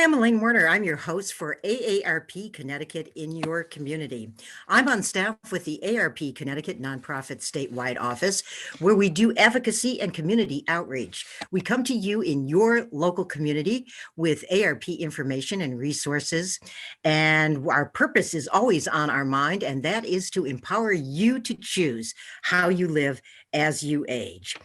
Hi, I'm Elaine Werner. I'm your host for AARP Connecticut in your community. I'm on staff with the AARP Connecticut nonprofit statewide office, where we do advocacy and community outreach. We come to you in your local community with AARP information and resources. And our purpose is always on our mind, and that is to empower you to choose how you live as you age.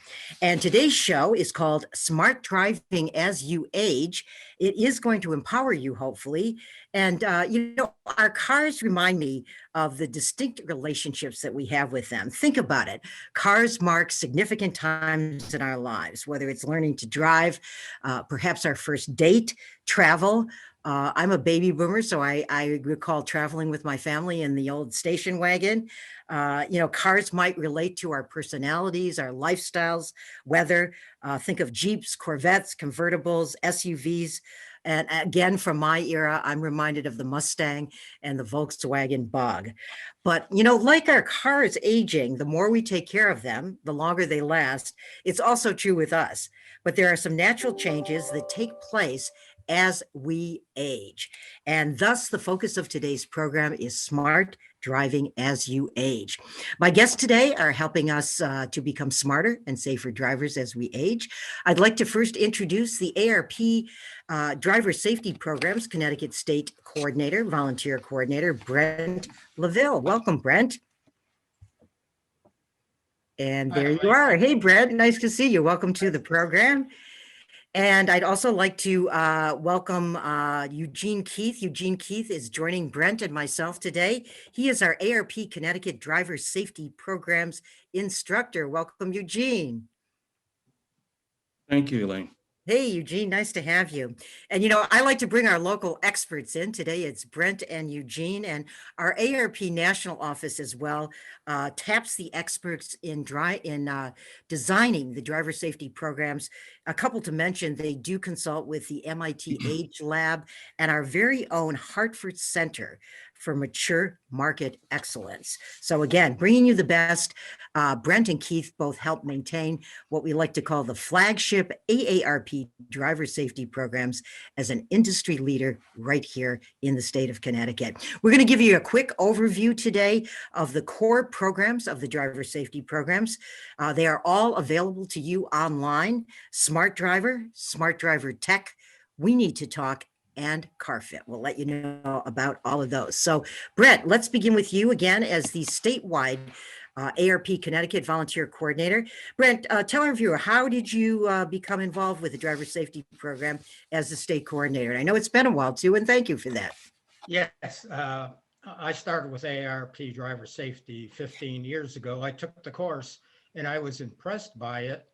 And today's show is called Smart Driving as You Age. It is going to empower you, hopefully. And, our cars remind me of the distinct relationships that we have with them. Think about it. Cars mark significant times in our lives, whether it's learning to drive, perhaps our first date, travel. I'm a baby boomer, so I recall traveling with my family in the old station wagon. Cars might relate to our personalities, our lifestyles, weather. Think of Jeeps, Corvettes, convertibles, SUVs. And again, from my era, I'm reminded of the Mustang and the Volkswagen Bug. But, like our cars aging, the more we take care of them, the longer they last. It's also true with us. But there are some natural changes that take place as we age. And thus, the focus of today's program is smart driving as you age. My guests today are helping us to become smarter and safer drivers as we age. I'd like to first introduce the AARP Driver Safety Programs Connecticut State Coordinator, Volunteer Coordinator, Brent LaVille. Welcome, Brent. And there you are. Hey, Brent, nice to see you. Welcome to the program. And I'd also like to welcome Eugene Keith. Eugene Keith is joining Brent and myself today. He is our AARP Connecticut Driver Safety Programs instructor. Welcome, Eugene. Thank you, Elaine. Hey, Eugene, nice to have you. And, I like to bring our local experts in. Today it's Brent and Eugene, and our AARP national office as well taps the experts in designing the driver safety programs. A couple to mention, they do consult with the MIT Age Lab and our very own Hartford Center for Mature Market Excellence. So again, bringing you the best. Brent and Keith both help maintain what we like to call the flagship AARP driver safety programs as an industry leader right here in the state of Connecticut. We're going to give you a quick overview today of the core programs of the driver safety programs. They are all available to you online. Smart Driver Tech, We Need to Talk, and CarFit. We'll let you know about all of those. So, Brett, let's begin with you again as the statewide AARP Connecticut Volunteer Coordinator. Brent, tell our viewer, how did you become involved with the driver safety program as the state coordinator? And I know it's been a while too, and thank you for that. Yes, I started with AARP driver safety 15 years ago. I took the course and I was impressed by it.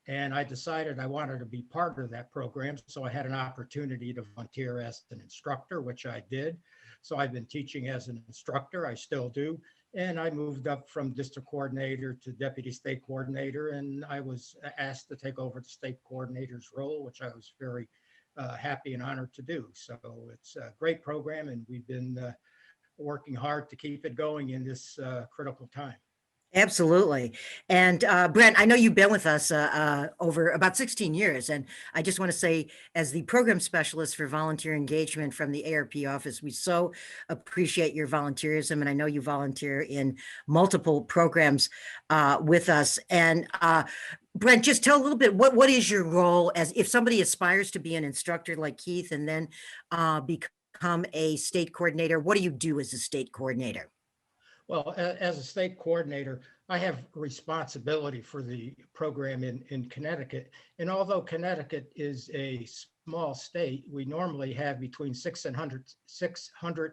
And I decided I wanted to be part of that program. So I had an opportunity to volunteer as an instructor, which I did. So I've been teaching as an instructor, I still do. And I moved up from district coordinator to deputy state coordinator. And I was asked to take over the state coordinator's role, which I was very happy and honored to do. So it's a great program and we've been working hard to keep it going in this critical time. Absolutely. And Brent, I know you've been with us over about 16 years. And I just want to say, as the program specialist for volunteer engagement from the AARP office, we so appreciate your volunteerism. And I know you volunteer in multiple programs with us. And Brent, just tell a little bit, what is your role as if somebody aspires to be an instructor like Keith and then become a state coordinator? What do you do as a state coordinator? Well, as a state coordinator, I have responsibility for the program in Connecticut. And although Connecticut is a small state, we normally have between 600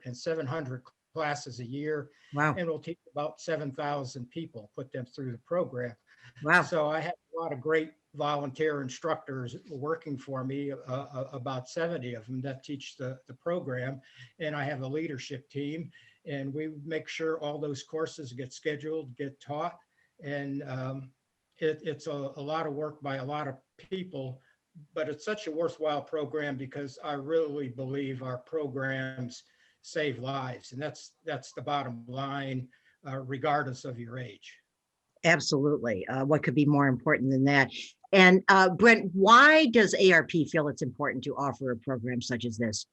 and 700 classes a year. Wow. And we'll teach about 7,000 people, put them through the program. Wow. So I have a lot of great volunteer instructors working for me, about 70 of them that teach the program. And I have a leadership team. And we make sure all those courses get scheduled, get taught. And it's a lot of work by a lot of people, but it's such a worthwhile program because I really believe our programs save lives. And that's the bottom line, regardless of your age. Absolutely. What could be more important than that? And Brent, why does AARP feel it's important to offer a program such as this?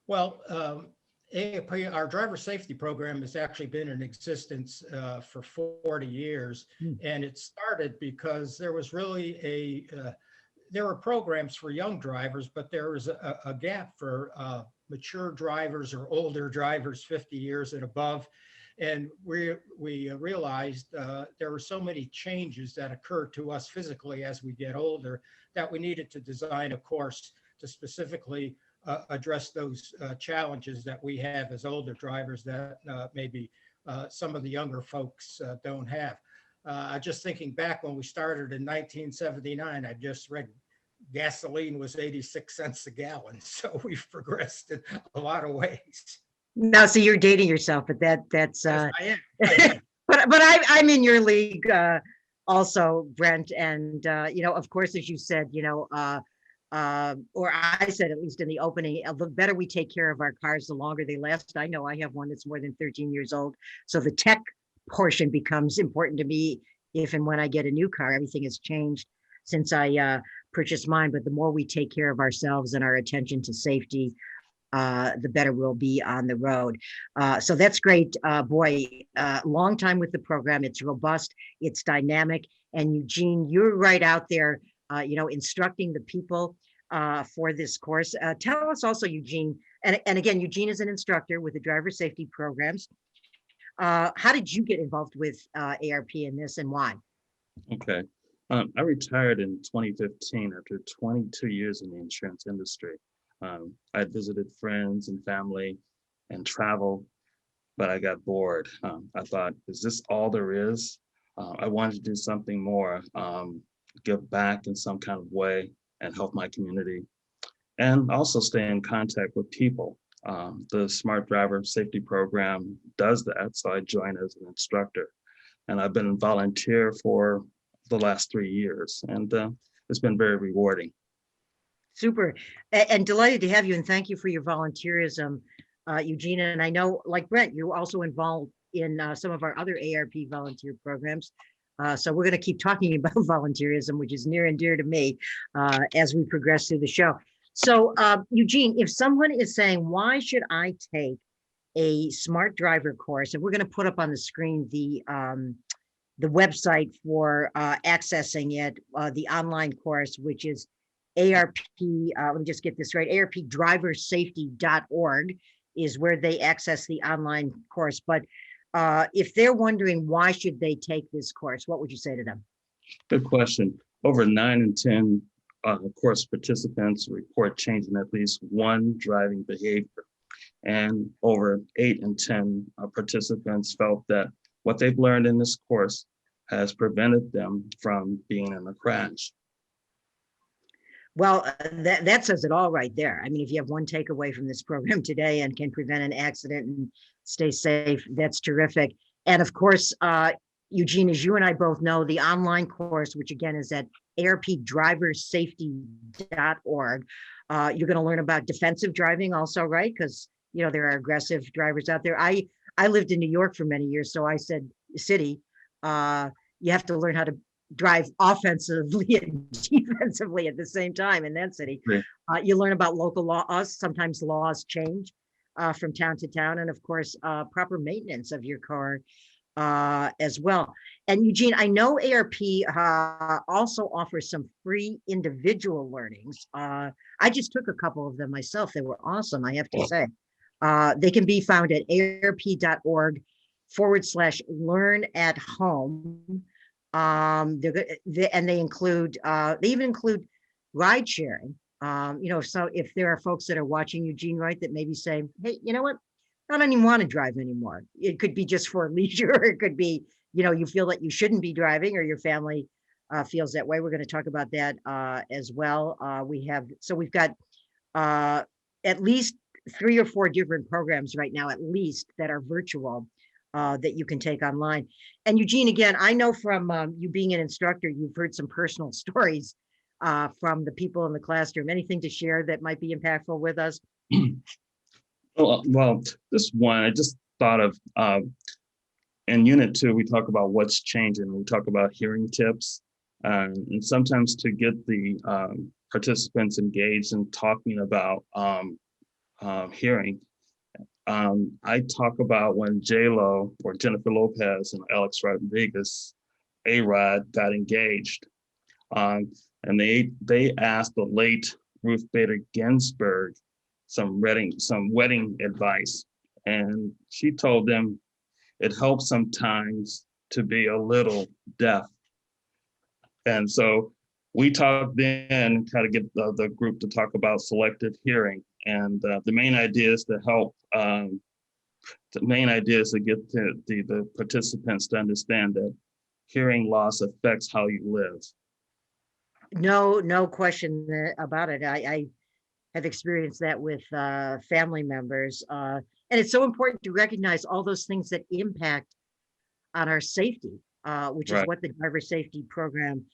Well, AARP, our driver safety program has actually been in existence for 40 years. And it started because there was really there were programs for young drivers, but there was a gap for mature drivers or older drivers, 50 years and above. And we realized there were so many changes that occur to us physically as we get older that we needed to design a course to specifically address those challenges that we have as older drivers that maybe some of the younger folks don't have. Just thinking back when we started in 1979, I just read gasoline was 86 cents a gallon. So we've progressed in a lot of ways. No, so you're dating yourself, but that's Yes, I am. but I'm in your league also, Brent, and of course, as you said, or I said, at least in the opening, the better we take care of our cars, the longer they last. I know I have one that's more than 13 years old, so the tech portion becomes important to me if and when I get a new car. Everything has changed since I purchased mine, but the more we take care of ourselves and our attention to safety, the better we'll be on the road. So that's great. Long time with the program. It's robust, it's dynamic. And Eugene, you're right out there, instructing the people for this course. Tell us also, Eugene, and again, Eugene is an instructor with the driver safety programs. How did you get involved with AARP in this and why? Okay. I retired in 2015 after 22 years in the insurance industry. I visited friends and family and traveled, but I got bored. I thought, is this all there is? I wanted to do something more, give back in some kind of way and help my community, and also stay in contact with people. The Smart Driver Safety Program does that, so I joined as an instructor. And I've been a volunteer for the last 3 years, and it's been very rewarding. Super, and delighted to have you, and thank you for your volunteerism, Eugene. And I know, like Brent, you're also involved in some of our other AARP volunteer programs. So we're going to keep talking about volunteerism, which is near and dear to me as we progress through the show. So Eugene, if someone is saying, why should I take a smart driver course? And we're going to put up on the screen the website for accessing it, the online course, which is AARP, let me just get this right, AARPdriversafety.org is where they access the online course. But if they're wondering why should they take this course, what would you say to them? Good question. Over 9 in 10 course participants report changing at least one driving behavior. And over 8 in 10 participants felt that what they've learned in this course has prevented them from being in a crash. Well, that says it all right there. I mean, if you have one takeaway from this program today and can prevent an accident and stay safe, that's terrific. And of course, Eugene, as you and I both know, the online course, which again is at AARPdriversafety.org, you're going to learn about defensive driving also, right? Because, there are aggressive drivers out there. I lived in New York for many years, so I said, city, you have to learn how to drive offensively and defensively at the same time in that city. Right. You learn about local laws. Sometimes laws change from town to town. And of course, proper maintenance of your car as well. And Eugene, I know AARP also offers some free individual learnings. I just took a couple of them myself. They were awesome, I have to say. They can be found at aarp.org/learn at home. They include, they even include ride sharing. So if there are folks that are watching Eugene, right, that maybe say, hey, you know what? I don't even want to drive anymore. It could be just for leisure. Or it could be, you feel that you shouldn't be driving or your family feels that way. We're going to talk about that as well. We've got at least 3 or 4 different programs right now, at least, that are virtual that you can take online. And Eugene, again, I know from you being an instructor, you've heard some personal stories from the people in the classroom. Anything to share that might be impactful with us? Well, this one, I just thought of, in Unit 2, we talk about what's changing. We talk about hearing tips. and sometimes to get the participants engaged in talking about hearing. I talk about when J-Lo or Jennifer Lopez and Alex Rodriguez, A-Rod, got engaged. And they asked the late Ruth Bader Ginsburg some wedding advice. And she told them it helps sometimes to be a little deaf. And so we talked then, kind of get the group to talk about selective hearing. And the main idea is to help, the main idea is to get the participants to understand that hearing loss affects how you live. No question about it. I have experienced that with family members. And it's so important to recognize all those things that impact on our safety, which is Right. what the driver safety program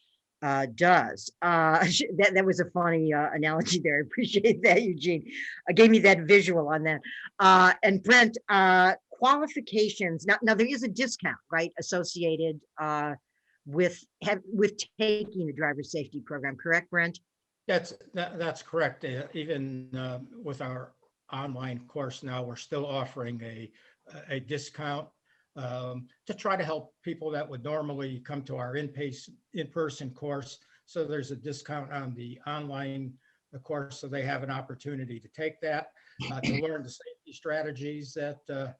does. That was a funny analogy there. I appreciate that, Eugene. Gave me that visual on that. And Brent, qualifications. Now there is a discount, right, associated with taking the driver safety program, correct, Brent? That's correct. Even with our online course now, we're still offering a discount to try to help people that would normally come to our in-person course. So there's a discount on the online course, so they have an opportunity to take that, to learn the safety strategies that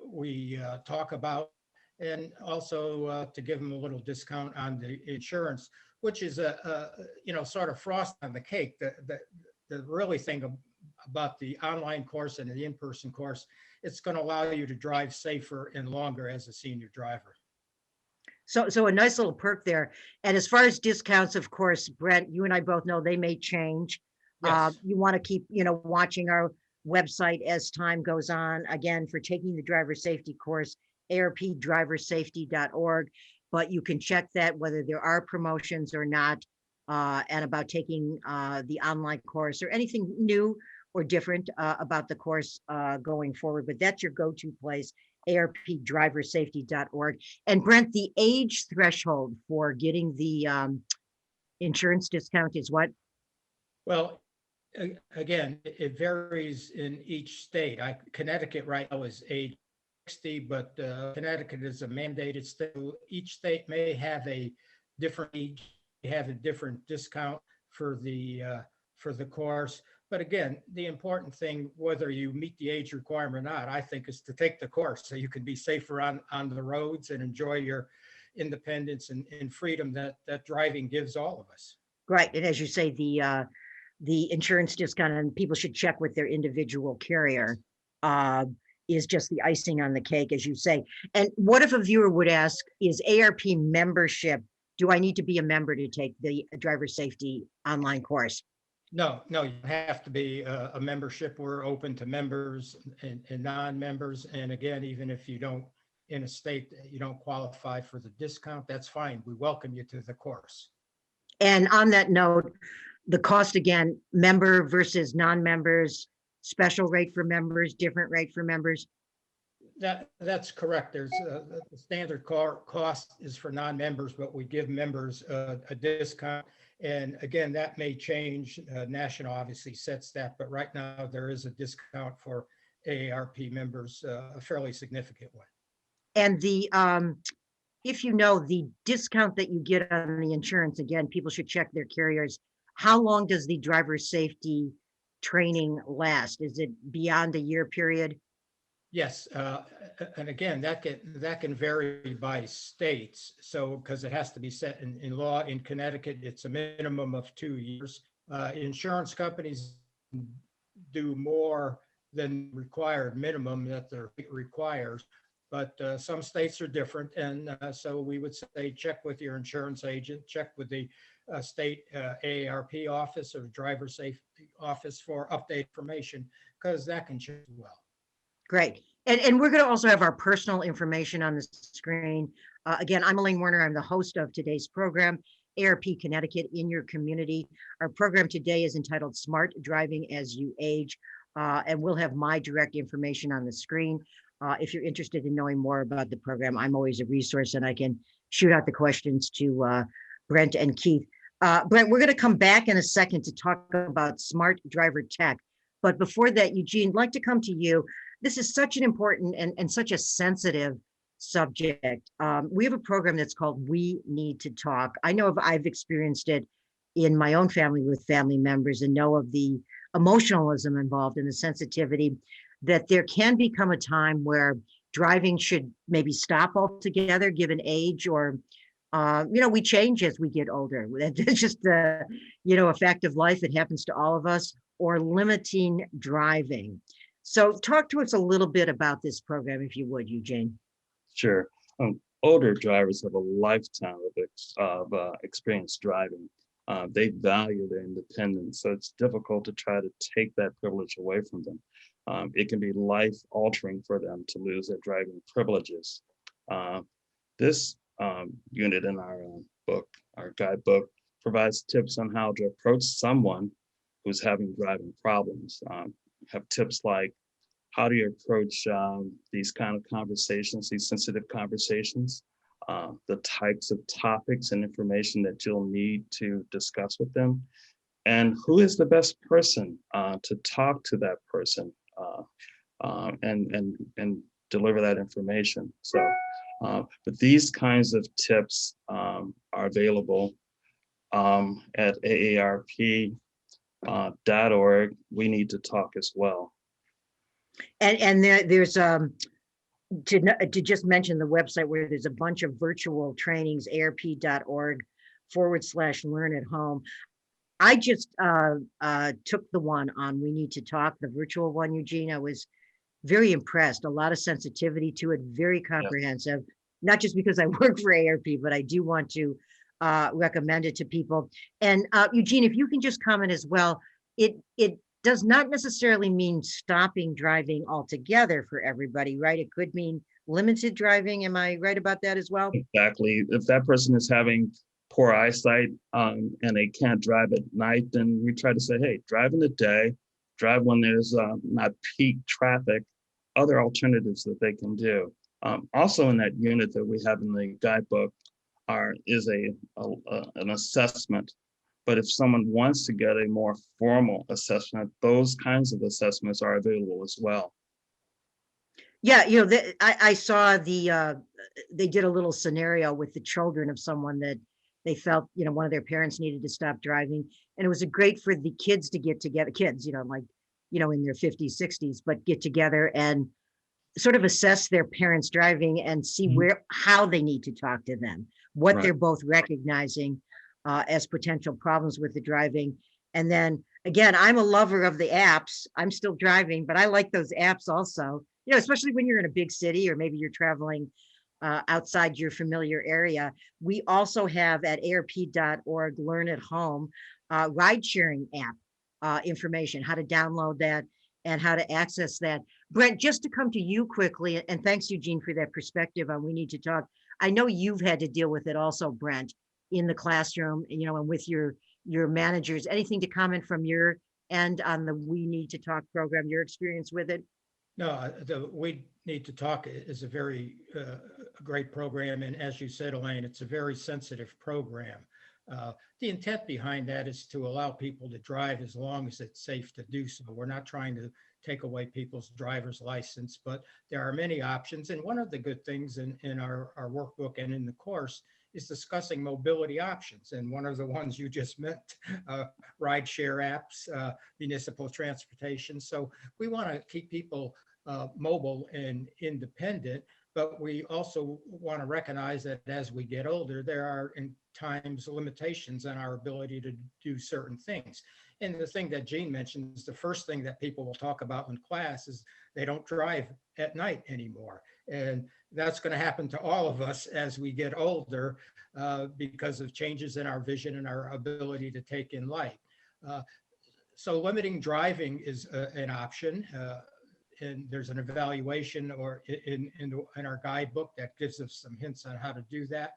we talk about, and also to give them a little discount on the insurance, which is a sort of frost on the cake. The really thing about the online course and the in-person course, it's going to allow you to drive safer and longer as a senior driver. So a nice little perk there. And as far as discounts, of course, Brent, you and I both know they may change. Yes. You want to keep, watching our website as time goes on. Again, for taking the driver safety course, AARPdriversafety.org. But you can check that whether there are promotions or not, and about taking the online course or anything new or different about the course going forward. But that's your go-to place, AARPdriversafety.org. And Brent, the age threshold for getting the insurance discount is what? Well, again, it varies in each state. Connecticut right now is age 60, but Connecticut is a mandated state. Each state may have a different age, have a different discount for the course. But again, the important thing, whether you meet the age requirement or not, I think, is to take the course so you can be safer on the roads and enjoy your independence and freedom that driving gives all of us. Right. And as you say, the insurance discount, and people should check with their individual carrier, is just the icing on the cake, as you say. And what if a viewer would ask, is AARP membership, do I need to be a member to take the driver safety online course? No, you have to be a membership. We're open to members and non-members. And again, even if you don't, in a state, you don't qualify for the discount, that's fine. We welcome you to the course. And on that note, the cost again, member versus non-members, special rate for members, different rate for members. That's correct. There's the standard cost is for non-members, but we give members a discount. And again, that may change. National obviously sets that, but right now there is a discount for AARP members, a fairly significant one. And if the discount that you get on the insurance, again, people should check their carriers. How long does the driver safety training last? Is it beyond a year period? Yes, and again, that can vary by states. So because it has to be set in law. In Connecticut, it's a minimum of 2 years. Insurance companies do more than required minimum that their state requires, but some states are different. And so we would say check with your insurance agent, check with the state AARP office or driver safety office for update information, because that can change as well. Great. And we're going to also have our personal information on the screen. Again, I'm Elaine Werner. I'm the host of today's program, AARP Connecticut in Your Community. Our program today is entitled Smart Driving as You Age, and we'll have my direct information on the screen. If you're interested in knowing more about the program, I'm always a resource, and I can shoot out the questions to Brent and Keith. Brent, we're going to come back in a second to talk about smart driver tech. But before that, Eugene, I'd like to come to you. This is such an important and such a sensitive subject. We have a program that's called We Need to Talk. I know I've experienced it in my own family with family members and know of the emotionalism involved and the sensitivity that there can become a time where driving should maybe stop altogether given age or we change as we get older. It's just a fact of life. It happens to all of us, or limiting driving. So talk to us a little bit about this program, if you would, Eugene. Sure. Older drivers have a lifetime of experience driving. They value their independence, so it's difficult to try to take that privilege away from them. It can be life-altering for them to lose their driving privileges. This unit in our book, our guidebook, provides tips on how to approach someone who's having driving problems. Have tips like how do you approach these kind of conversations, these sensitive conversations, the types of topics and information that you'll need to discuss with them, and who is the best person to talk to that person and deliver that information. So, but these kinds of tips are available at AARP.org. We need to talk as well. And there's to just mention the website where there's a bunch of virtual trainings, AARP.org/learn at home. I just took the one on We Need to Talk, the virtual one, Eugene. I was very impressed. A lot of sensitivity to it, very comprehensive. Yes. Not just because I work for AARP, but I do want to recommend it to people. And Eugene, if you can just comment as well, it does not necessarily mean stopping driving altogether for everybody, right? It could mean limited driving. Am I right about that as well? Exactly. If that person is having poor eyesight and they can't drive at night, then we try to say, hey, drive in the day, drive when there's not peak traffic, other alternatives that they can do. Also in that unit that we have in the guidebook is an assessment. But if someone wants to get a more formal assessment, those kinds of assessments are available as well. Yeah, I saw they did a little scenario with the children of someone that they felt, one of their parents needed to stop driving. And it was great for the kids to get together, kids, in their 50s, 60s, but get together and sort of assess their parents' driving and see how they need to talk to them, what they're both recognizing as potential problems with the driving. And then again, I'm a lover of the apps. I'm still driving, but I like those apps also, especially when you're in a big city or maybe you're traveling outside your familiar area. We also have at AARP.org Learn at Home ride sharing app information, how to download that and how to access that. Brent, just to come to you quickly, and thanks, Eugene, for that perspective on We Need to Talk. I know you've had to deal with it also, Brent, in the classroom, and with your managers. Anything to comment from your end on the We Need to Talk program, your experience with it? No, the We Need to Talk is a very great program. And as you said, Elaine, it's a very sensitive program. The intent behind that is to allow people to drive as long as it's safe to do so. We're not trying to take away people's driver's license, but there are many options. And one of the good things in our workbook and in the course is discussing mobility options. And one of the ones you just meant, ride share apps, municipal transportation. So we want to keep people mobile and independent, but we also want to recognize that as we get older, there are in times limitations on our ability to do certain things. And the thing that Gene mentions, the first thing that people will talk about in class is they don't drive at night anymore. And that's going to happen to all of us as we get older because of changes in our vision and our ability to take in light. So limiting driving is an option. And there's an evaluation or in our guidebook that gives us some hints on how to do that.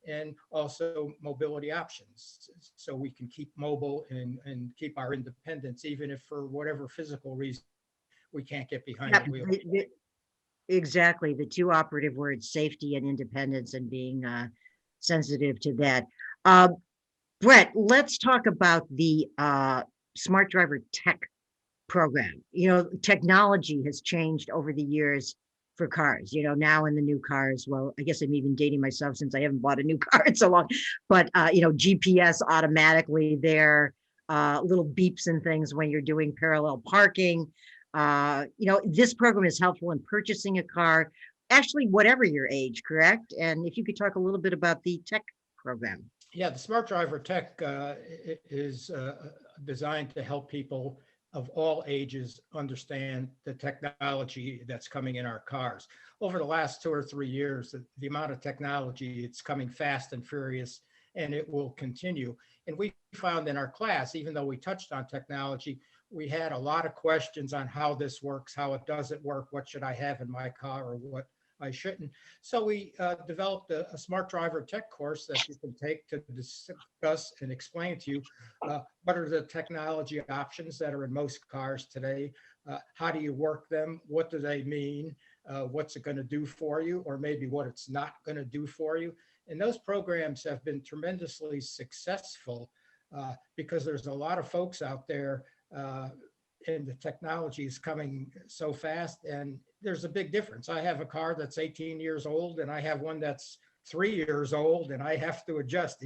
And also mobility options, so we can keep mobile and keep our independence, even if for whatever physical reason we can't get behind the wheel. Exactly, the two operative words, safety and independence, and being sensitive to that. Uh, Brett, let's talk about the Smart Driver Tech program. Technology has changed over the years for cars. Now in the new cars, well, I guess I'm even dating myself since I haven't bought a new car in so long, but GPS automatically there, little beeps and things when you're doing parallel parking. This program is helpful in purchasing a car, actually, whatever your age, correct? And if you could talk a little bit about the tech program. Yeah, the Smart Driver Tech is designed to help people of all ages understand the technology that's coming in our cars. Over the last 2 or 3 years, the amount of technology, it's coming fast and furious, and it will continue. And we found in our class, even though we touched on technology, we had a lot of questions on how this works, how it doesn't work, what should I have in my car, or what I shouldn't. So we developed a Smart Driver Tech course that you can take to discuss and explain to you what are the technology options that are in most cars today, how do you work them, what do they mean, what's it going to do for you, or maybe what it's not going to do for you. And those programs have been tremendously successful because there's a lot of folks out there and the technology is coming so fast, and there's a big difference. I have a car that's 18 years old and I have one that's 3 years old, and I have to adjust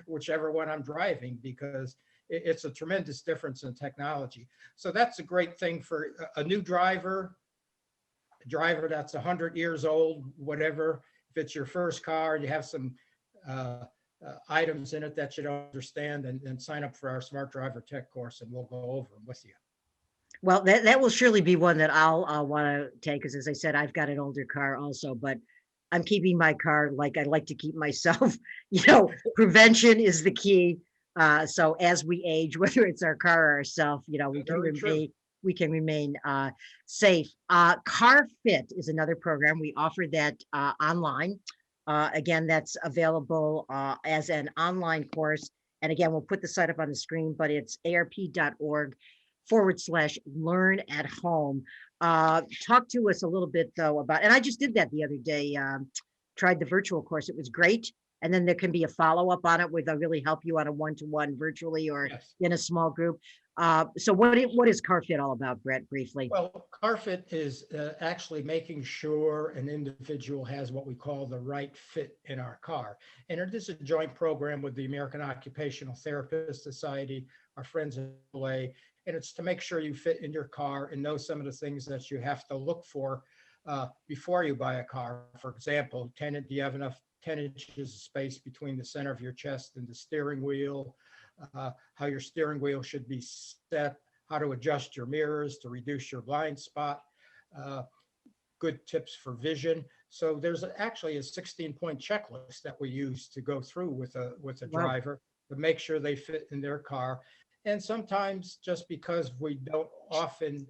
whichever one I'm driving because it's a tremendous difference in technology. So that's a great thing for a new driver, a driver that's 100 years old, whatever. If it's your first car, you have some items in it that you don't understand, and sign up for our Smart Driver Tech course and we'll go over them with you. Well, that will surely be one that I'll want to take, because as I said, I've got an older car also, but I'm keeping my car like I like to keep myself. Prevention is the key. So as we age, whether it's our car or ourselves, we can remain safe. Car Fit is another program. We offer that online. Again, that's available as an online course. And again, we'll put the site up on the screen, but it's AARP.org/learn at home. Talk to us a little bit though about, and I just did that the other day, tried the virtual course. It was great. And then there can be a follow-up on it where they'll really help you on a one-to-one virtually or Yes. in a small group. So what is CarFit all about, Brett, briefly? Well, CarFit is actually making sure an individual has what we call the right fit in our car. And it is a joint program with the American Occupational Therapist Society, our friends in LA. And it's to make sure you fit in your car and know some of the things that you have to look for before you buy a car. For example, do you have enough 10 inches of space between the center of your chest and the steering wheel? How your steering wheel should be set, how to adjust your mirrors to reduce your blind spot, good tips for vision. So there's actually a 16-point checklist that we use to go through with a Wow. driver to make sure they fit in their car. And sometimes just because we don't often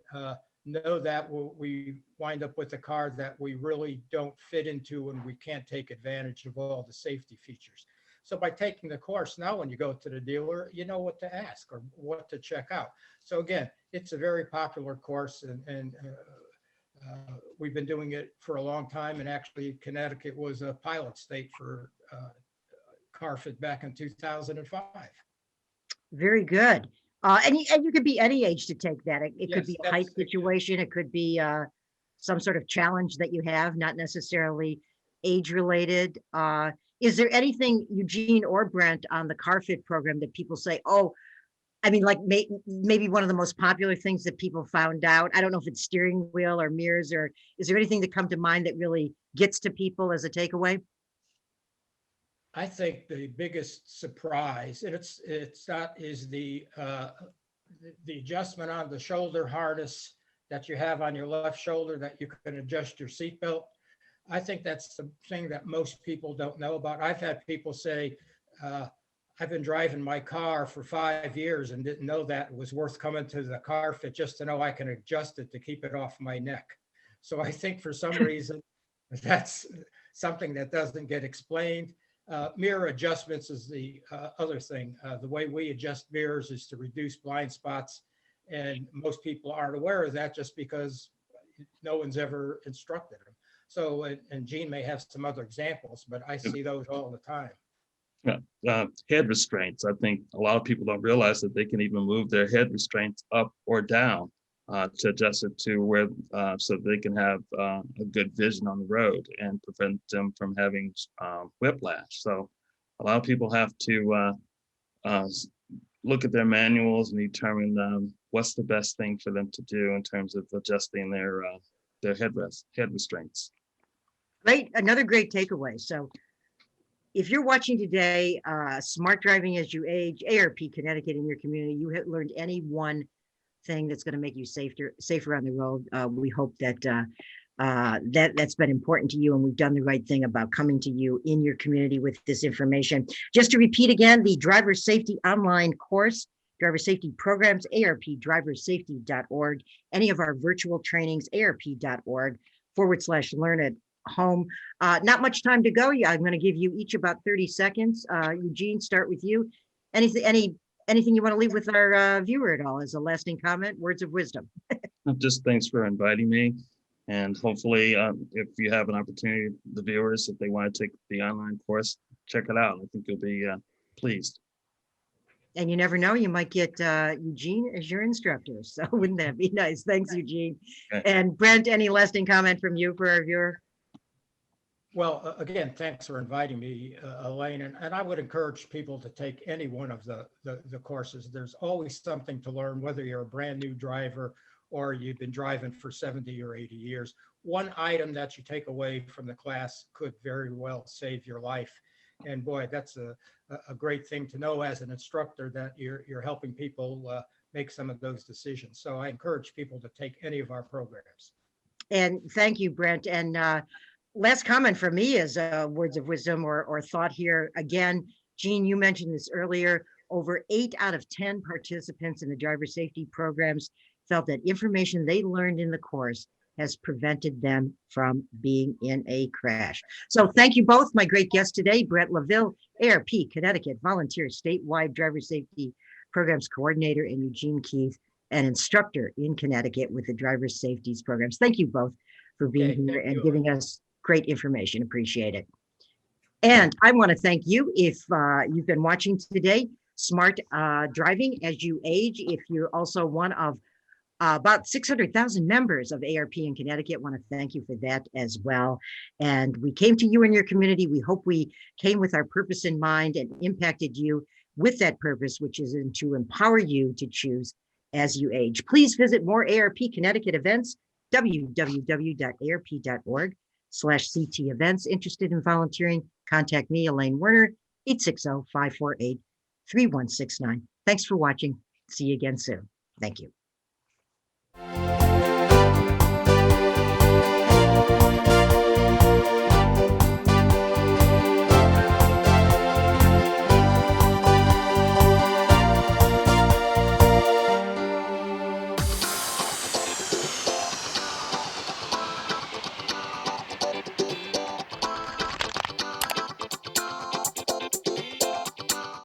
know that, we wind up with a car that we really don't fit into and we can't take advantage of all the safety features. So by taking the course, now when you go to the dealer, you know what to ask or what to check out. So again, it's a very popular course, and we've been doing it for a long time. And actually, Connecticut was a pilot state for CarFit back in 2005. Very good. And you could be any age to take that. It could Yes, be a height that's situation. It could be some sort of challenge that you have, not necessarily age related. Is there anything, Eugene or Brent, on the CarFit program that people say, oh, I mean, like maybe one of the most popular things that people found out? I don't know if it's steering wheel or mirrors, or is there anything that come to mind that really gets to people as a takeaway? I think the biggest surprise, and it's not, is the adjustment on the shoulder harness that you have on your left shoulder that you can adjust your seatbelt. I think that's the thing that most people don't know about. I've had people say, I've been driving my car for 5 years and didn't know that it was worth coming to the CarFit just to know I can adjust it to keep it off my neck. So I think for some reason, that's something that doesn't get explained. Mirror adjustments is the other thing. The way we adjust mirrors is to reduce blind spots. And most people aren't aware of that just because no one's ever instructed them. So, and Gene may have some other examples, but I see those all the time. Head restraints. I think a lot of people don't realize that they can even move their head restraints up or down to adjust it to where so they can have a good vision on the road and prevent them from having whiplash. So a lot of people have to look at their manuals and determine what's the best thing for them to do in terms of adjusting their head restraints. Great, another great takeaway. So if you're watching today, Smart Driving as You Age, AARP Connecticut in your community, you have learned any one thing that's going to make you safer on the road. We hope that that's been important to you, and we've done the right thing about coming to you in your community with this information. Just to repeat again, the driver safety online course, driver safety programs, aarpdriversafety.org, any of our virtual trainings, aarp.org/learn at home. Not much time to go. I'm going to give you each about 30 seconds. Eugene, start with you. Anything you want to leave with our viewer at all as a lasting comment, words of wisdom? Just thanks for inviting me. And hopefully, if you have an opportunity, the viewers, if they want to take the online course, check it out. I think you'll be pleased. And you never know, you might get Eugene as your instructor. So wouldn't that be nice? Thanks, Eugene. Okay. And Brent, any lasting comment from you for our viewer? Well, again, thanks for inviting me, Elaine. And I would encourage people to take any one of the courses. There's always something to learn, whether you're a brand new driver or you've been driving for 70 or 80 years. One item that you take away from the class could very well save your life. And boy, that's a great thing to know as an instructor, that you're helping people make some of those decisions. So I encourage people to take any of our programs. And thank you, Brent. And last comment from me is words of wisdom or thought here. Again, Jean, you mentioned this earlier, over 8 out of 10 participants in the driver safety programs felt that information they learned in the course has prevented them from being in a crash. So thank you both, my great guests today, Brent LaVille, AARP Connecticut Volunteer Statewide Driver Safety Programs Coordinator, and Eugene Keith, an instructor in Connecticut with the Driver Safety Programs. Thank you both for being here and giving us great information. Appreciate it. And I want to thank you if you've been watching today, Smart Driving as You Age. If you're also one of about 600,000 members of AARP in Connecticut, want to thank you for that as well. And we came to you in your community. We hope we came with our purpose in mind and impacted you with that purpose, which is to empower you to choose as you age. Please visit more AARP Connecticut events, www.aarp.org/CT events. Interested in volunteering? Contact me, Elaine Werner, 860-548-3169. Thanks for watching. See you again soon. Thank you.